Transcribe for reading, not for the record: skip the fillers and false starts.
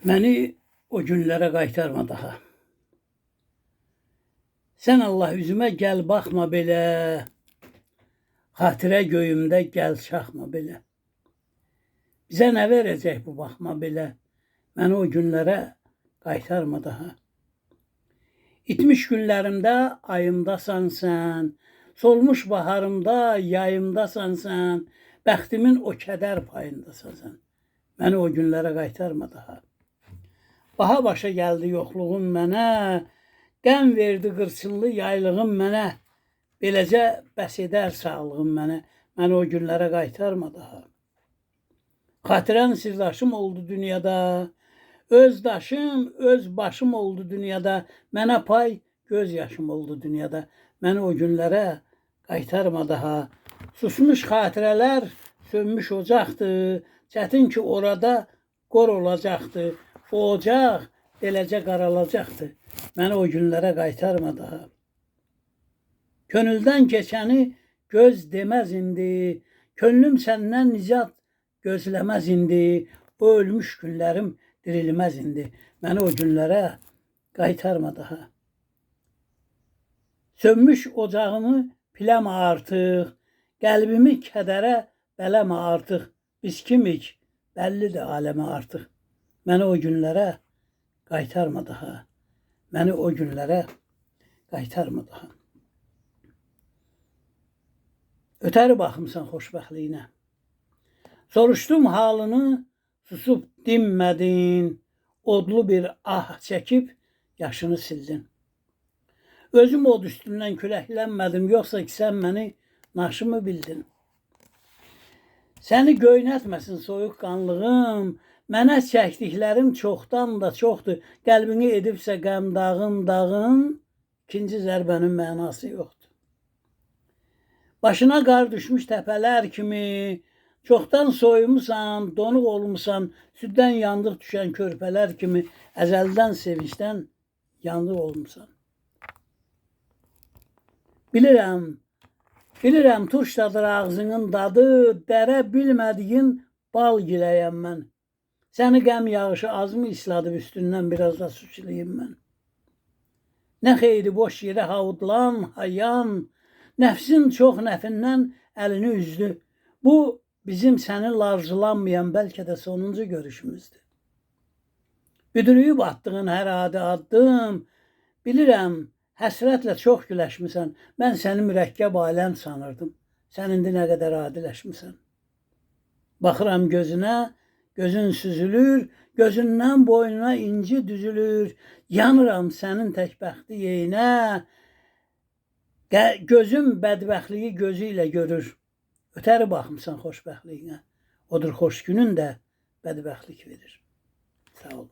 Məni o günlərə qaytarma daha. Sən Allah üzümə gəl baxma belə, xatirə göyümdə gəl çaxma belə. Bizə nə verəcək bu baxma belə, məni o günlərə qaytarma daha. İtmiş günlərimdə ayımdasan sən, solmuş baharımda yayımdasan sən, bəxtimin o kədər payındasan sən, məni o günlərə qaytarma daha. Baha başa gəldi yoxluğun mənə, qəm verdi qırçınlı yaylığın mənə, beləcə bəs edər sağlığın mənə, məni o günlərə qaytarma daha. Xatirən sirdaşım oldu dünyada, öz daşım, öz başım oldu dünyada, mənə pay göz yaşım oldu dünyada, məni o günlərə qaytarma daha. Susmuş xatirələr sönmüş ocaqdır, çətin ki orada qor olacaqdır. O ocaq eləcə qaralacaqdır, məni o günlərə qaytarma daha. Könüldən keçəni göz deməz indi, könlüm səndən nicat gözləməz indi, o ölmüş günlərim dirilməz indi, məni o günlərə qaytarma daha. Sönmüş ocağımı piləmə artıq, qəlbimi kədərə bələmə artıq, biz kimik, bəllidir aləmə artıq, məni o günlərə qaytarma daha, məni o günlərə qaytarma daha. Ötəri baxımsan xoşbəxtliyinə. Soruşdum halını, susub dinmədin, odlu bir ah çəkib yaşını sildin. Özüm od üstündən küləklənmədim, yoxsa ki sən məni naşımı bildin. Səni göynətməsin soyuqqanlığım, mənə çəkdiklərim çoxdan da çoxdur, qəlbini edibsə qəm dağın, ikinci zərbənin mənası yoxdur. Başına qar düşmüş təpələr kimi, çoxdan soyumusan, donuq olmusan, süddən yandıq düşən körpələr kimi, əzəldən sevincdən yandıq olmusan. Bilirəm turşdadır ağzının dadı, dərə bilmədiyin bal giləyəm mən. Səni qəm yağışı azmı isladıb üstündən biraz da su sileyim mən. Nə xeyri boş yerə havudlan, hayan, nəfsin çox nəfindən əlini üzdü. Bu bizim səni larzulanmayan bəlkə də sonuncu görüşümüzdür. Büdürüyüb attığın hər adi addım, bilirəm həsrətlə çox güləşmisən, mən səni mürəkkəb aləm sanırdım, sən indi nə qədər adiləşmisən. Baxıram gözünə, gözün süzülür, gözündən boynuna inci düzülür, yanıram sənin təkbəxti yeyinə, gözüm bədbəxtliyi gözü ilə görür, ötəri baxımsan xoşbəxtliyinə, odur xoş günün də bədbəxtlik verir. Sağ olun.